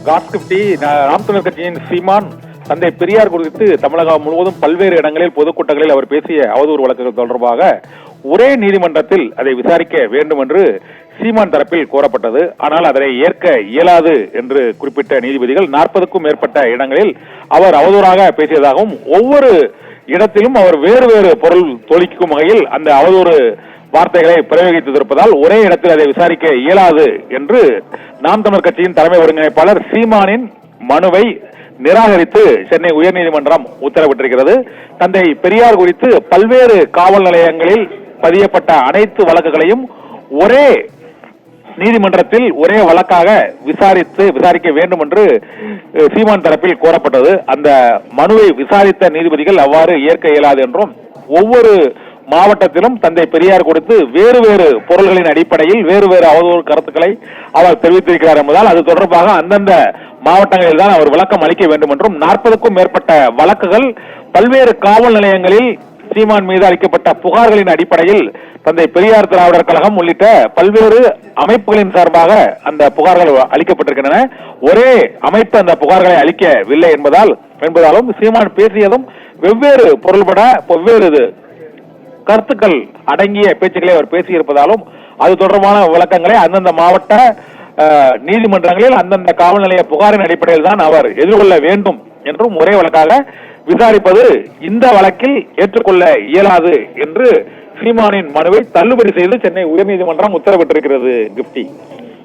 God கிப்டி நாம் தமிழர் கட்சியின் சீமான் தந்தை பெரியார் குறித்து தமிழகம் முழுவதும் பல்வேறு இடங்களில் பொதுக்கூட்டங்களில் அவர் பேசிய அவதூறு வழக்குகள் தொடர்பாக ஒரே நீதிமன்றத்தில் அதை விசாரிக்க வேண்டும் என்று சீமான் தரப்பில் கோரப்பட்டது. ஆனால் அதனை ஏற்க இயலாது என்று குறிப்பிட்ட நீதிபதிகள் 40க்கும் மேற்பட்ட இடங்களில் அவர் அவதூறாக பேசியதாகவும் ஒவ்வொரு இடத்திலும் அவர் வேறு வேறு பொருள் தோழிக்கும் வகையில் அந்த அவதூறு வார்த்தைகளை பிரயோகித்திருப்பதால் ஒரே இடத்தில் அதை விசாரிக்க இயலாது என்று நாம் தமிழர் கட்சியின் தலைமை ஒருங்கிணைப்பாளர் சீமானின் மனுவை நிராகரித்து சென்னை உயர்நீதிமன்றம் உத்தரவிட்டிருக்கிறது. தந்தை பெரியார் குறித்து பல்வேறு காவல் நிலையங்களில் பதியப்பட்ட அனைத்து வழக்குகளையும் ஒரே நீதிமன்றத்தில் ஒரே வழக்காக விசாரிக்க வேண்டும் என்று சீமான் தரப்பில் கோரப்பட்டது. அந்த மனுவை விசாரித்த நீதிபதிகள் அவ்வாறு ஏற்க இயலாது என்றும் ஒவ்வொரு மாவட்டத்திலும் தந்தை பெரியார் கொடுத்து வேறு வேறு பொருள்களின் அடிப்படையில் வேறு வேறு அவதூறு கருத்துக்களை அவர் தெரிவித்திருக்கிறார் என்பதால் அது தொடர்பாக அந்தந்த மாவட்டங்களில் தான் அவர் விளக்கம் அளிக்க வேண்டும் என்றும் 40க்கும் மேற்பட்ட வழக்குகள் பல்வேறு காவல் நிலையங்களில் சீமான் மீது அளிக்கப்பட்ட புகார்களின் அடிப்படையில் தந்தை பெரியார் திராவிடர் கழகம் உள்ளிட்ட பல்வேறு அமைப்புகளின் சார்பாக அந்த புகார்கள் அளிக்கப்பட்டிருக்கின்றன. ஒரே அமைப்பு அந்த புகார்களை அளிக்கவில்லை என்பதாலும் சீமான் பேசியதும் வெவ்வேறு பொருள்பட வெவ்வேறு கருத்துக்கள் அடங்கிய பேச்சுக்களை அவர் பேசியிருப்பதாலும் அது தொடர்பான விளக்கங்களை அந்தந்த மாவட்ட நீதிமன்றங்களில் அந்தந்த காவல் நிலைய புகாரின் அடிப்படையில் தான் அவர் எதிர்கொள்ள வேண்டும் என்றும் ஒரே வழக்காக விசாரிப்பது இந்த வழக்கில் ஏற்றுக்கொள்ள இயலாது என்று சீமானின் மனுவை தள்ளுபடி செய்து சென்னை உயர்நீதிமன்றம் உத்தரவிட்டிருக்கிறது. கிப்டி.